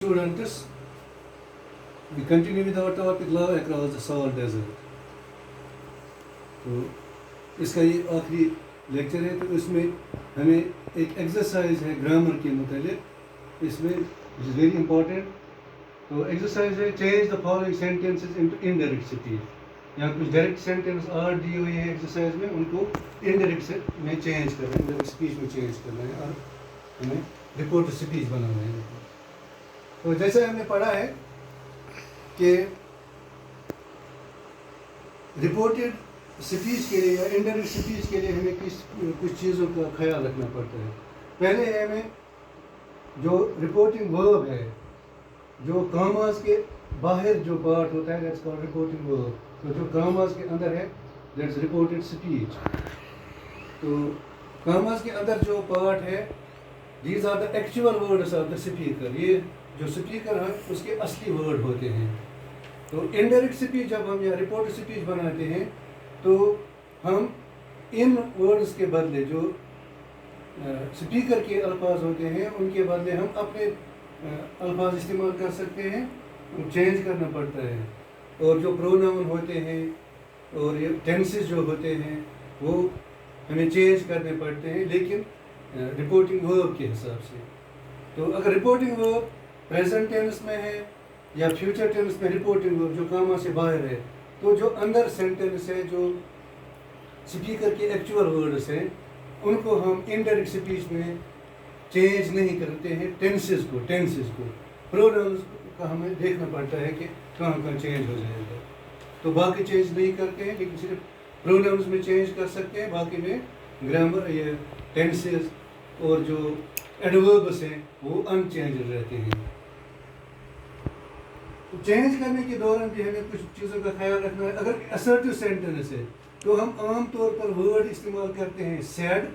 Students, we continue with our topic love across the Salt Desert. तो इसका ये आखिरी लेक्चर है, तो इसमें हमें एक एक्सरसाइज है ग्रामर के मुतालिक, इसमें इट इज़ वेरी इंपॉर्टेंट. तो एक्सरसाइज है change the following sentences into indirect speech. यहाँ कुछ डायरेक्ट सेंटेंस और दिए हुए हैं एक्सरसाइज में, उनको इनडायरेक्ट में चेंज करना है, इनडायरेक्ट स्पीच में चेंज करना है और हमें रिपोर्ट स्पीच बनाना है. तो जैसे हमने पढ़ा है कि रिपोर्टेड स्पीच के लिए या इनडायरेक्ट स्पीच के लिए हमें कुछ चीज़ों का ख्याल रखना पड़ता है. पहले है हमें जो रिपोर्टिंग वर्ब है, जो कामास के बाहर जो पार्ट होता है दैट्स कॉल्ड रिपोर्टिंग वर्ब. तो जो कामास के अंदर है दैट्स रिपोर्टेड स्पीच. तो कामास के अंदर जो पार्ट है these are the actual words of the speaker. ये जो स्पीकर है उसके असली वर्ड होते हैं. तो इनडायरेक्ट स्पीच जब हम या रिपोर्ट स्पीच बनाते हैं तो हम इन वर्ड्स के बदले जो स्पीकर के अल्फाज होते हैं उनके बदले हम अपने अल्फाज इस्तेमाल कर सकते हैं. चेंज करना पड़ता है. और जो प्रोनाउन होते हैं और ये टेंसेस जो होते हैं वो हमें चेंज करने पड़ते हैं, लेकिन रिपोर्टिंग वर्ब के हिसाब से. तो अगर रिपोर्टिंग वर्ब प्रेजेंट टेंस में है या फ्यूचर टेंस में रिपोर्टिंग वर्ब जो कामा से बाहर है, तो जो अंदर सेंटेंस है, जो स्पीकर के एक्चुअल वर्ड्स हैं, उनको हम इनडायरेक्ट स्पीच में चेंज नहीं करते हैं. टेंसेस को प्रोनाउंस का हमें देखना पड़ता है कि कहाँ चेंज हो जाएगा. तो बाकी चेंज नहीं करते हैं, लेकिन सिर्फ प्रोनाउंस में चेंज कर सकते हैं. बाकी में ग्रामर या टेंसेस और जो एडवर्ब्स हैं वो अनचेंज रहते हैं. चेंज करने के दौरान भी हमें कुछ चीज़ों का ख्याल रखना है. अगर असर्टिव सेंटेंस है तो हम आम तौर पर वर्ड इस्तेमाल करते हैं सैड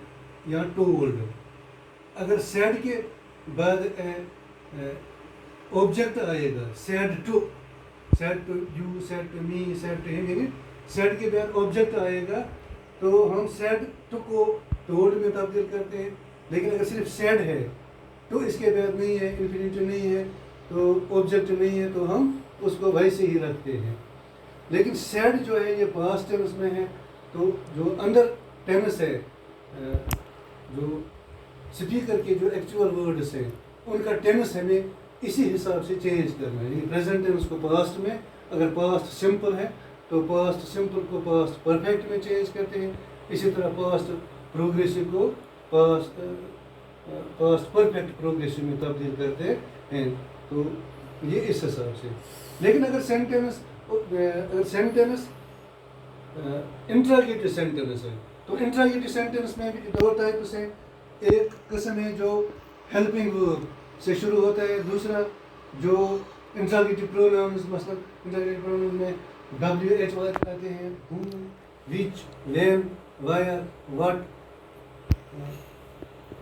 या टोल्ड. अगर सैड के बाद ऑब्जेक्ट आएगा said to you, said to me, said to him, यानी सैड के बाद ऑब्जेक्ट आएगा तो हम सैड टू को टोल्ड में तब्दील करते हैं. लेकिन अगर सिर्फ सैड है तो इसके बाद नहीं है, इन्फिनिटिव नहीं है, तो ऑब्जेक्ट नहीं है, तो हम उसको वैसे ही रखते हैं. लेकिन सैड जो है ये पास्ट टेंस में है, तो जो अंदर टेंस है, जो स्पीकर के जो एक्चुअल वर्ड्स हैं उनका टेंस हमें इसी हिसाब से चेंज करना है. यानी प्रेजेंट टेंस को पास्ट में, अगर पास्ट सिंपल है तो पास्ट सिंपल को पास्ट परफेक्ट में चेंज करते हैं. इसी तरह पास्ट प्रोग्रेसिव को पास्ट परफेक्ट प्रोग्रेसिव में तब्दील करते हैं. तो ये इस हिसाब से. लेकिन अगर सेंटेंस इंट्रागेटिव सेंटेंस है तो इंट्रागेटिव सेंटेंस में भी दो टाइप्स हैं. एक किस्म है जो हेल्पिंग वर्ब से शुरू होता है, दूसरा जो इंट्रागेटिव प्रोनाउंस, मतलब इंट्रागेटिव प्रोनाउंस में WH वर्ड आते हैं, who, which, when, wire, what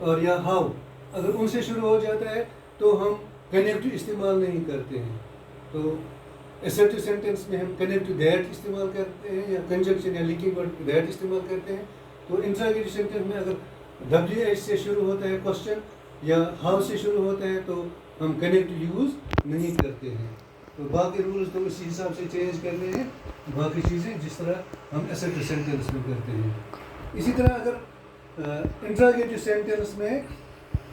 और या हाउ. अगर उनसे शुरू हो जाता है तो हम कनेक्टिव इस्तेमाल नहीं करते हैं. तो असर्टिव सेंटेंस में हम कनेक्टिव दैट इस्तेमाल करते हैं या कंजंक्शन या लिंकिंग वर्ड दैट इस्तेमाल करते हैं. तो इंट्रागेटिव सेंटेंस में अगर WH से शुरू होता है क्वेश्चन या हाउ से शुरू होता है तो हम कनेक्टिव यूज़ नहीं करते हैं. तो बाकी रूल्स तो उसी हिसाब से चेंज करने हैं, बाकी चीज़ें जिस तरह हम असर्टिव सेंटेंस में करते हैं. इसी तरह अगर इंट्रागेटिव सेंटेंस में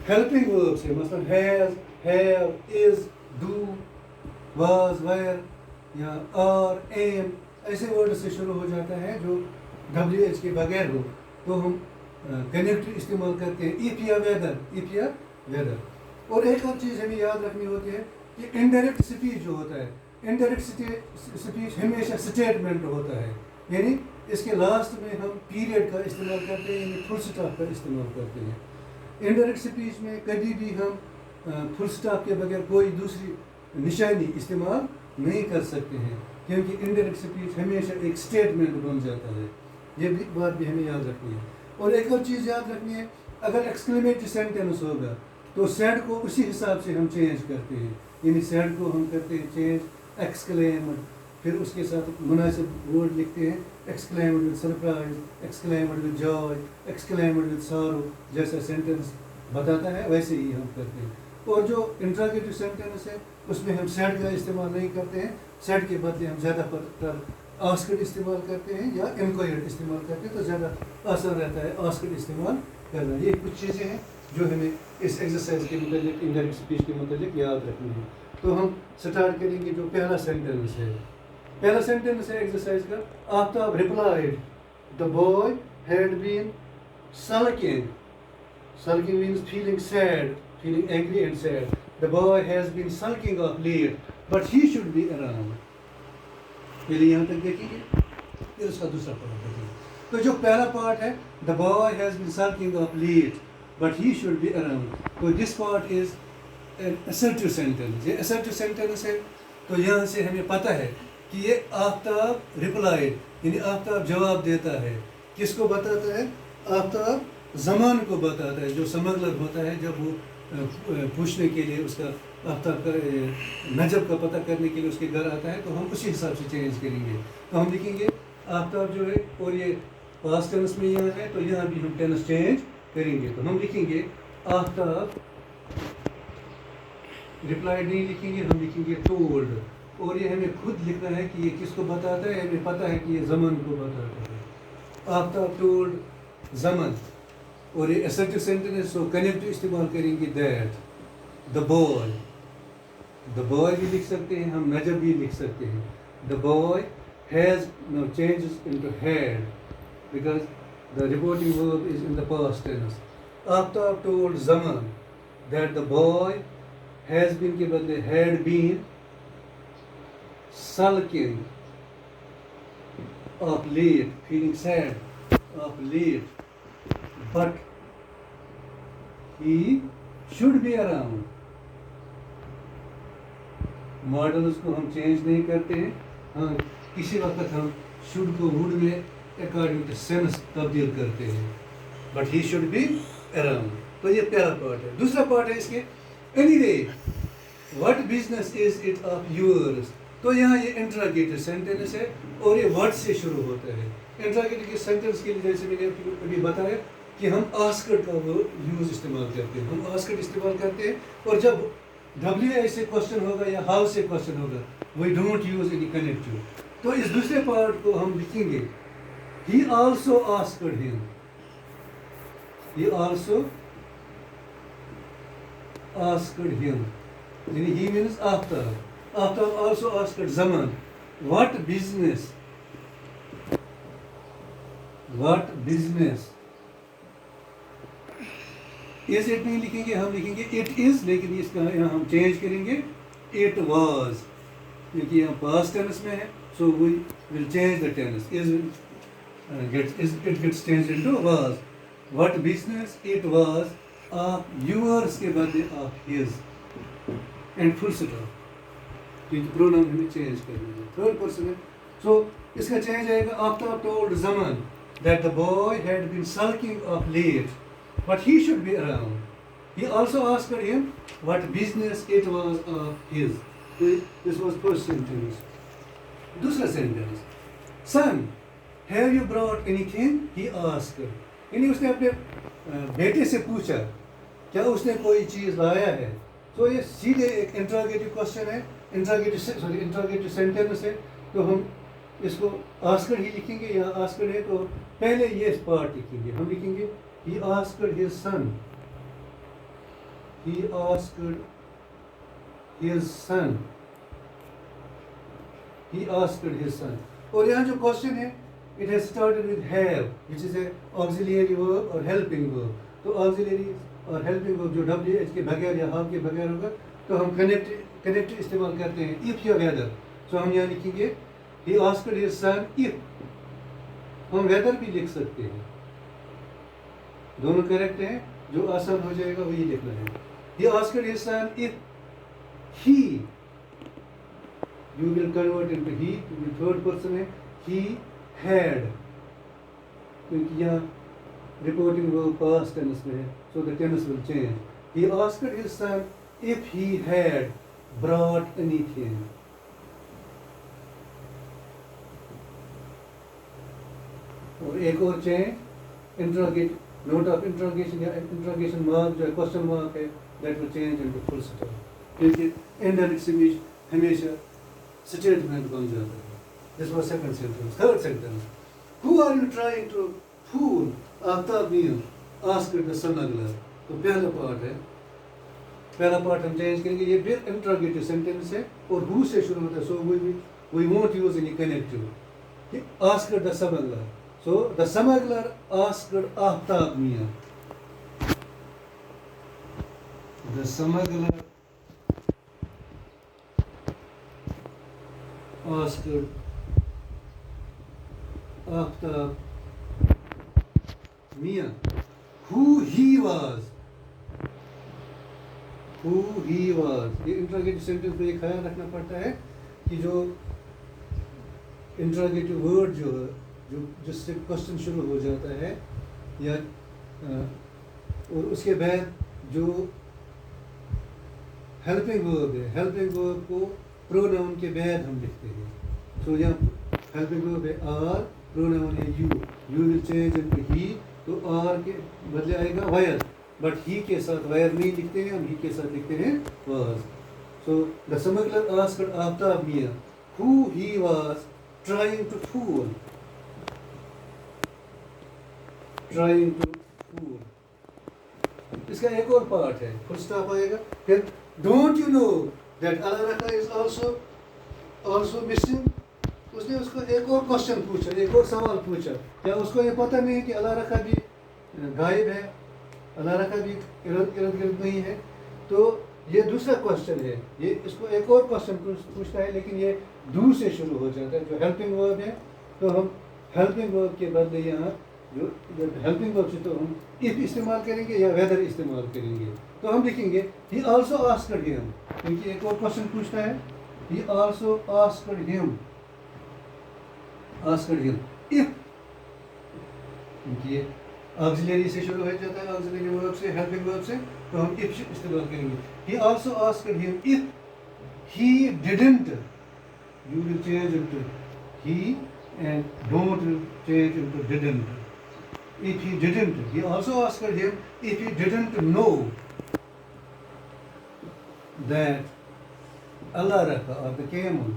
हेल्पिंग वर्ब्स है, मतलब has, have, is, do, was, were या आर, एम, ऐसे वर्ड से शुरू हो जाता है जो WH के बगैर हो, तो हम कनेक्टिव इस्तेमाल करते हैं. इफ या वेदर. और एक और चीज़ हमें याद रखनी होती है कि इनडायरेक्ट स्पीच जो होता है, इनडायरेक्ट स्पीच हमेशा स्टेटमेंट होता है. यानी इसके लास्ट में हम पीरियड का इस्तेमाल करते हैं, यानी फुल स्टॉप का इस्तेमाल करते हैं. इनडायरेक्ट स्पीच में कभी भी हम फुल स्टॉप के बगैर कोई दूसरी निशानी इस्तेमाल नहीं कर सकते हैं, क्योंकि इनडायरेक्ट स्पीच हमेशा एक स्टेटमेंट बन जाता है. ये भी बात भी हमें याद रखनी है. और एक और चीज़ याद रखनी है, अगर एक्सक्लेमेटरी सेंटेंस होगा तो सैड को उसी हिसाब से हम चेंज करते हैं. यानी सैड को हम करते हैं चेंज एक्सक्लेम, फिर उसके साथ मुनासिब वर्ड लिखते हैं, exclaimed with surprise, exclaimed with Joy, exclaimed with sorrow. जैसा सेंटेंस बताता है वैसे ही हम करते हैं. और जो इंट्रोगेटिव सेंटेंस है उसमें हम सेड का इस्तेमाल नहीं करते हैं, सेड के बदले हम ज़्यादातर आस्क्ड इस्तेमाल करते हैं या इंक्वायर्ड इस्तेमाल करते हैं, तो ज़्यादा आसान रहता है आस्क्ड इस्तेमाल करना। ये कुछ चीज़ें हैं जो हमें इस एक्सरसाइज के मतलब इनडायरेक्ट स्पीच के मतलब याद रखनी है। तो हम स्टार्ट करेंगे जो पहला सेंटेंस है। पहला सेंटेंस है एक्सरसाइज का, Aftab replied the boy had been sulking. Sulking means feeling sad, feeling angry and sad. The boy has been sulking of late, but he should be around. पहले यहाँ तक देखेंगे, फिर उसका दूसरा पार्ट देखेंगे। तो जो पहला पार्ट है, the boy has been sulking of late, but he should be around. तो this part is an assertive sentence. ये assertive sentence है, तो यहाँ से हमें पता है कि ये आफ्ताब replied, यानी आफ्ताब जवाब देता है। किसको बताता है? आफ्ताब ज़मान को बताता है, जो स्मगलर होता है, जब वो पूछने के लिए उसका आफ्ताब का नजब का पता करने के लिए उसके घर आता है, तो हम उसी हिसाब से चेंज करेंगे। तो हम लिखेंगे आफ्ताब जो है, और ये पास्ट टेंस में यहाँ है, तो यहाँ भी हम टेंस चेंज करेंगे। तो हम लिखेंगे आफ्ताब रिप्लाई नहीं लिखेंगे, हम लिखेंगे टोल्ड। और ये हमें खुद लिखना है कि ये किसको बताता है, हमें पता है कि ये ज़मान को बताता है। आफ्ताब टोल्ड ज़मान, और ये असर्टिव सेंटेंस, सो कनेक्टिव इस्तेमाल करेंगे दैट। द बॉय भी लिख सकते हैं हम, नजब भी लिख सकते हैं। The boy has now changes into had because the reporting verb is in the past tense. Aftab told Zaman that the boy has been के बदले had been sulking of late, feeling sad of late, but he should be around. Models को हम change नहीं करते हैं, हाँ किसी वक्त हम शुड को वुड में अकॉर्डिंग टू सेंस तब्दील करते हैं, but he should be around. तो ये पहला पार्ट है। दूसरा पार्ट है इसके, anyway what business is it of yours. तो यहाँ ये इंट्रोगेटिव सेंटेंस है और ये वर्ड से शुरू होता है। इंट्रोगेटिव सेंटेंस के लिए जैसे मैंने अभी बताया कि हम आस्क्ड का वो यूज इस्तेमाल करते हैं, हम आस्क्ड इस्तेमाल करते हैं, और जब WH से क्वेश्चन होगा या हाउ से क्वेश्चन होगा, we don't use any connective. तो इस दूसरे पार्ट को हम लिखेंगे he also asked him, he also asked him, यानी he means Aftab. Aftab also asked Zaman, what business is it नहीं लिखेंगे, हम लिखेंगे it is, लेकिन इसका यहाँ हम चेंज करेंगे it was, क्योंकि यहाँ past tense में है, so we will change the tense. It gets changed into was. What business it was of yours के बदले of his, and full stop, क्योंकि प्रोनाउन हमें चेंज करना है। थर्ड पर्सन है, सो इसका चेंज आएगा Aftab told Zaman that the boy had been sulking of late, but he should be around. He also asked him what business it was of his. This was first sentence. दूसरा sentence, son have you brought anything, he asked, यानी उसने अपने बेटे से पूछा क्या उसने कोई चीज़ लाया है। तो ये सीधे एक इंट्रोगेटिव क्वेश्चन है, इंट्रोगेटिव सेंटेंस है, तो हम इसको आस्क्ड ही लिखेंगे। यहाँ आस्क्ड है तो पहले ये पार्ट लिखेंगे, हम लिखेंगे he asked his son, he asked his son, he asked his son. और यहाँ जो क्वेश्चन है, it has started with have which is a auxiliary verb और हेल्पिंग वर्ब। तो ऑक्सिलियरी और हेल्पिंग वर्ब जो WH के बगैर या हाफ के बगैर होगा, तो हम कनेक्टिव इस्तेमाल करते हैं इफ या वेदर। सो हम यहाँ लिखेंगे he asked his son if, हम वेदर भी लिख सकते हैं, दोनों करेक्ट हैं, जो आसान हो जाएगा वही लिखना है। He asked his son if he, you will convert into he, third person है, ही हैड, क्योंकि यहाँ रिपोर्टिंग वर्ब पास्ट टेंस में है, so the tense will change. He asked his son if he had brought anything. और एक और change, interrogate note of interrogation या interrogation mark जो क्वेश्चन मार्क है, that will change into full stop. क्योंकि indirect speech हमेशा statement बन जाता है. This was second sentence. Third sentence. Who are you trying to fool? Aftab Miyan asked the smuggler. तो पहला पार्ट है. पहला पार्ट हम चेंज करेंगे. ये फिर इंट्रोगेटिव सेंटेंस है और who से शुरू होता है. So we won't use any connective. He asked the smuggler. So the smuggler asked Aftab मियां. The smuggler asked आफ्ताब मियां who he was. Who he was. ये इंट्रोगेटिव सेंटेंस में ये ख्याल रखना पड़ता है कि जो इंट्रोगेटिव वर्ड जो है, जो जिससे क्वेश्चन शुरू हो जाता है या और उसके बाद जो हेल्पिंग वर्ब है, हेल्पिंग वर्ब को प्रोनाउन के बाद हम लिखते हैं. सो यहाँ हेल्पिंग वर्ब है आर, प्रोनाउन है यू विल चेंज इनटू ही. तो आर के बदले आएगा वायर, बट ही के साथ वायर नहीं लिखते हैं, हम ही के साथ लिखते हैं was. So the smuggler asked Aftab मियां who he was trying to fool. Trying to fool. इसका एक और पार्ट है, फुल स्टॉप आएगा. फिर don't you know that Alarka is also missing. उसने उसको एक और क्वेश्चन पूछा, एक और सवाल पूछा. क्या उसको ये पता नहीं है कि अलारका भी गायब है, अलारका भी इर्द गिर्द नहीं है. तो ये दूसरा क्वेश्चन है. ये इसको एक और क्वेश्चन पूछता है, लेकिन ये डू से शुरू हो जाता है जो हेल्पिंग वर्ब है. तो हम हेल्पिंग वर्ब के बदले यहाँ जो हेल्पिंग वर्ब से तो हम इफ इस्तेमाल करेंगे या वेदर इस्तेमाल करेंगे. तो हम लिखेंगे ही आल्सो आस्क्ड हिम, क्योंकि एक और क्वेश्चन पूछता है. ही आल्सो आस्क्ड हिम इफ, क्योंकि ये ऑक्सिलरी से शुरू हो जाता है, ऑक्सिलरी वर्ब से, हेल्पिंग वर्ब से, तो हम इफ इस्तेमाल करेंगे. ही also asked him if he didn't, you will change into he and don't will change into didn't. If he didn't, he also asked him if he didn't know that Allah Rakha or the camel,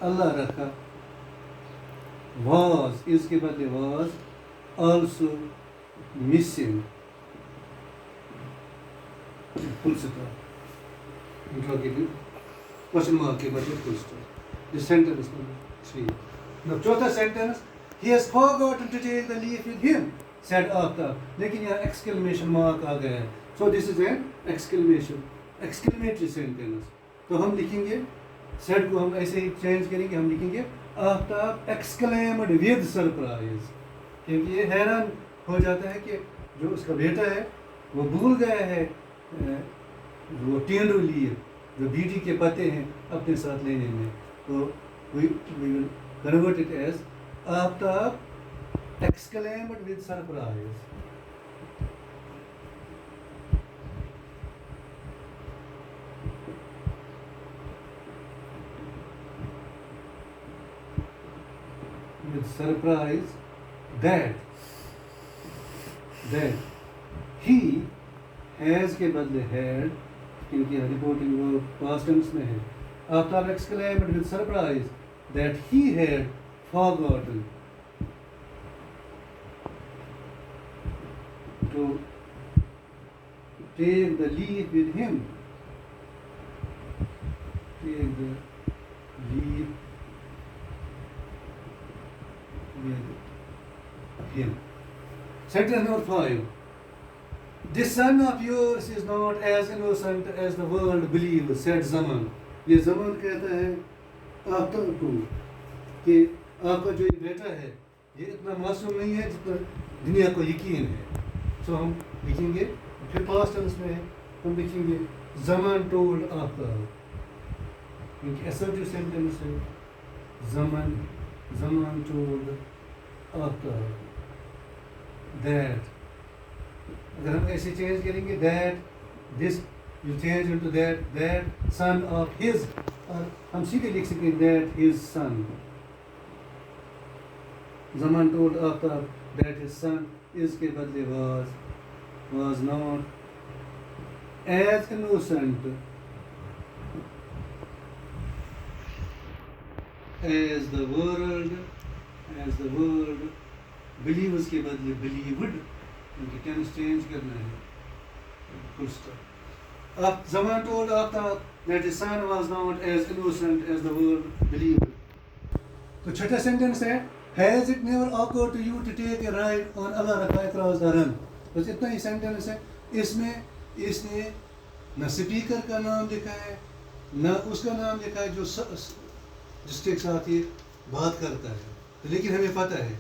Allah Rakha was, इसके बदले was also missing. Full stop. Interrogative question mark के बदले full stop. This sentence number 3. Now चौथा sentence. He has forgotten to take the leaf with him, said Aftab. लेकिन यहाँ exclamation mark आ गया है. So this is an exclamatory sentence. तो हम लिखेंगे, said को हम ऐसे ही change करेंगे, हम लिखेंगे Aftab exclaimed with surprise. क्योंकि ये हैरान हो जाता है कि जो उसका बेटा है वो भूल गया है वो टेंडू लिए जो बीटी के पत्ते हैं अपने साथ लेने में. तो we will convert it as Aftab exclaimed with surprise. With surprise that he has के बदले had, क्योंकि रिपोर्टिंग वो past tense में है. Aftab exclaimed with surprise that he had forgotten to take the leaf with him. Take the leaf with him. Sentence number 5. This son of yours is not as innocent as the world believes, said Zaman. ये ज़मान कहता है आफ्ताब को कि आपका जो ये बेटा है ये इतना मासूम नहीं है जितना दुनिया को यकीन है. सो हम लिखेंगे, फिर पास्ट टेंस में हम लिखेंगे ज़मान टोल्ड आफ्ताब, क्योंकि असर्टिव सेंटेंस है. ज़मान टोल्ड आफ्ताब दैट. अगर हम ऐसे चेंज करेंगे that, this you change into that son of his, और हम सीधे लिख सकेंगे that his son. Zaman told Aftab that his son is के बदले was not as innocent as the world believes के बदले believed, उनकी टेंस चेंज करना है, full stop. Zaman told Aftab that his son was not as innocent as the world believed. तो छठा sentence है, has it never occurred to you to take a ride on Allah Rakha across the run? बस इतना ही sentence है. इसमें इसने न speaker का नाम लिखा है, न उसका नाम लिखा है जो जिसके साथ ये बात करता है. लेकिन हमें पता है,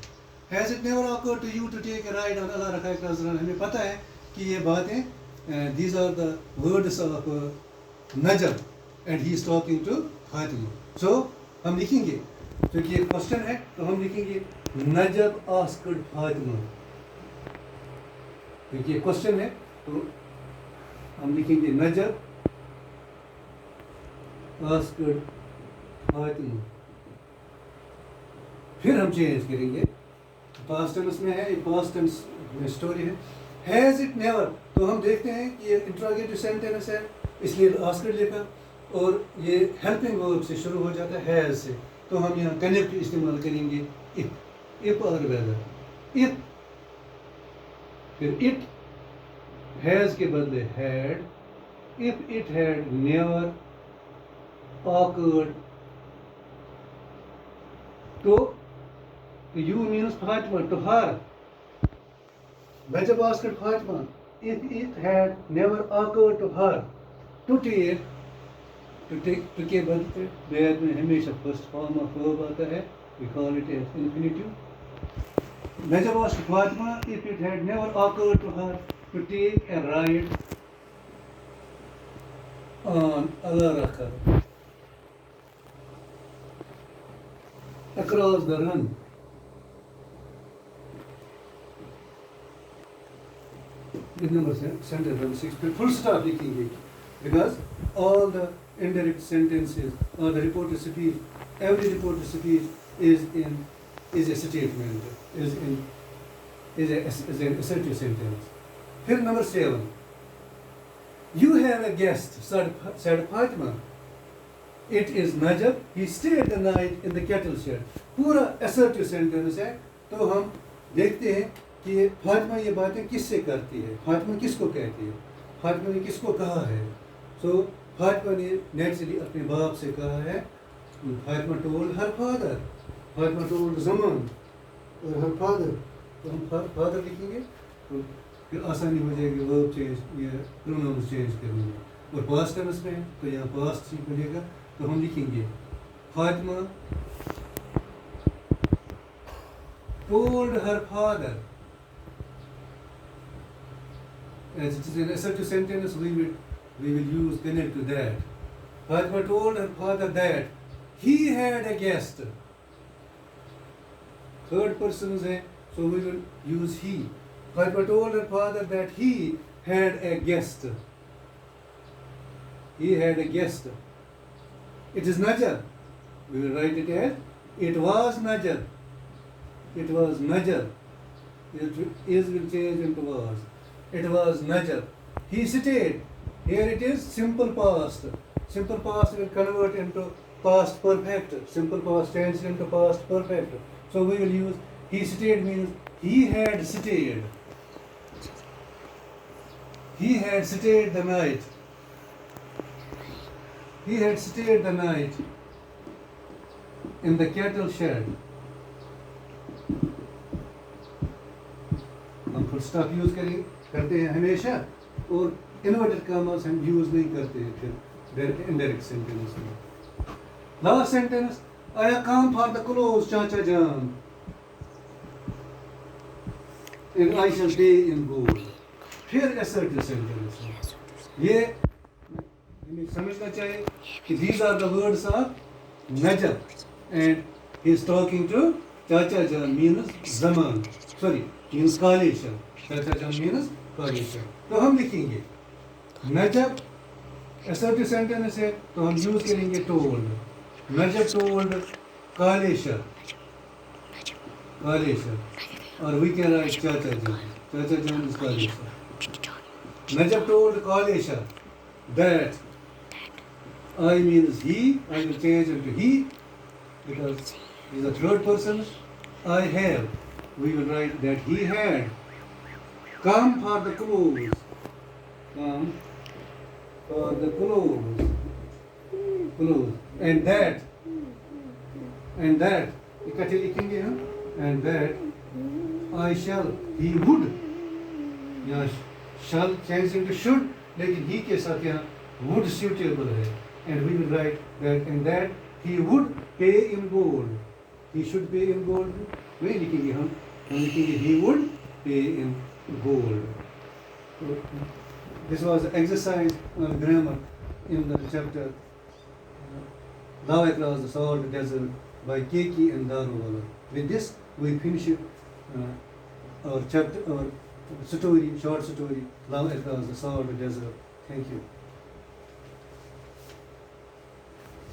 has it never occurred to you to take a ride on Allah Rakha across the run? हमें पता है कि ये बातें, these are the words of Najab and he is talking to Fatima. So हम लिखेंगे, क्योंकि ये क्वेश्चन है तो हम लिखेंगे नजब आस्क्ड फातिमा. क्योंकि ये क्वेश्चन है तो हम लिखेंगे नजब आस्क्ड फातिमा. फिर हम चेंज करेंगे, पास्ट टेंस में है, पास्ट टेंस में स्टोरी है. हैज इट नेवर, तो हम देखते हैं कि ये इंट्रोगेटिव सेंटेंस है इसलिए आस्क्ड लिखा, और ये हेल्पिंग वर्ब से शुरू हो जाता है हैज से, तो हम यहाँ कनेक्ट इस्तेमाल करेंगे इफ और वेदर. इफ, फिर इट, हैज के बदले had. If it had never occurred, तो you means Fatima, to her. Najab asked Fatima if it had never occurred to her to take के बदले बैद में हमेशा फर्स्ट फॉर्म ऑफ वर्ब आता है, we call it as infinitive. Najab asked Fatima if it had never occurred to her to take a ride on Allah Rakha across the run. With number sentence number 6, full stop लिखेंगे, because all the indirect sentences or the reported speech, every reported speech is a statement, is an assertive sentence. Here number 7, you have a guest, said Fatima. It is Najab. He stayed the night in the cattle shed. पूरा assertive sentence है. तो हम देखते हैं कि फातिमा ये बातें किससे करती है, फातिमा किसको कहती है, फातिमा ने किसको कहा है. सो फातिमा ने नेचुरली अपने बाप से कहा है. Fatima told her father, Fatima told Zaman और हर फादर. तो हम फादर लिखेंगे तो फिर आसानी हो जाएगी वर्ब चेंज, ये प्रोनाउंस चेंज करने में. और पास्ट टेंस में तो यहाँ पास्ट ही बनेगा, तो हम लिखेंगे Fatima told her father. As it is an assertive sentence, we will use connect to that. Fatima told her father that he had a guest. Third person है, so we will use he. Fatima told her father that he had a guest. He had a guest. It is Najar. We will write it as it was Najar. It was Najar. It is will change into was. It was Najab. He stayed. Here it is simple past. Simple past will convert into past perfect. Simple past changes into past perfect. So we will use he stayed means he had stayed. He had stayed the night. He had stayed the night in the cattle shed. हम full stop use करते हैं हमेशा, और inverted commas हम use नहीं करते हैं फिर इनडायरेक्ट सेंटेंस में. Last sentence, I come for the close चाचा जान and I shell stay in gold. फिर असर्टिव सेंटेंस. ये हमें समझना चाहिए कि these are the words of Najab and he is talking to चाचा जान means zaman, sorry means कालेशा. चाचा जान means कालेशा. तो हम लिखेंगे नजब assertive sentence है तो हम यूज करेंगे told. नजब told कालेशा, कालेशा, और we can write चाचा जान. चाचा जान is कालेशा. नजब told कालेशा that I means he, I will change into he because he is the third person. I have, we will write that he had come for the clothes. Come for the clothes. Clothes. And that, इकट्ठे लिखेंगे हम, and that I shall, he would, यहाँ shall change into should, लेकिन he के साथ यहाँ would suitable है, and we will write that, and that he would pay in gold. He should pay in gold नहीं लिखेंगे हम लिखेंगे he would pay in gold. So, this was an exercise on grammar in the chapter Love Across the Salt Desert by Keki and Daruwala. With this, we finish our chapter, our story, short story, Love Across the Salt Desert. Thank you.